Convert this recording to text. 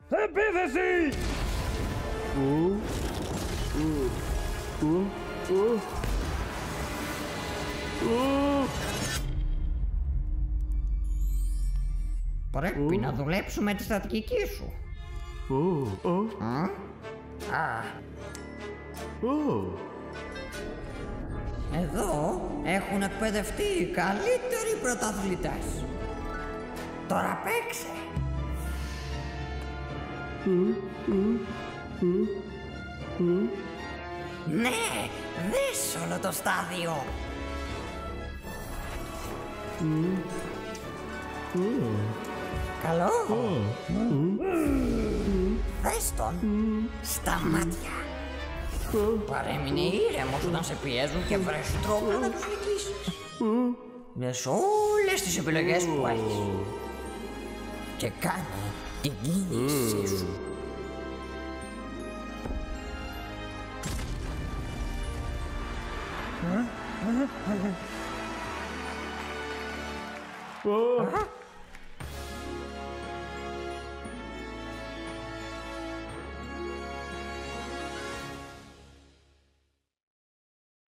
Επίθεση! Πρέπει να δουλέψουμε τη στρατηγική σου. Εδώ έχουν εκπαιδευτεί οι καλύτεροι πρωταθλητές. Τώρα παίξε. Ναι, δες όλο το στάδιο. Καλό. Δες τον στα μάτια. Παρέμεινε ήρεμος όταν σε πιέζουν και βρες τρόπο να τους νικήσεις. Δες όλες τις επιλογές που έχεις και κάνε την κίνησή σου.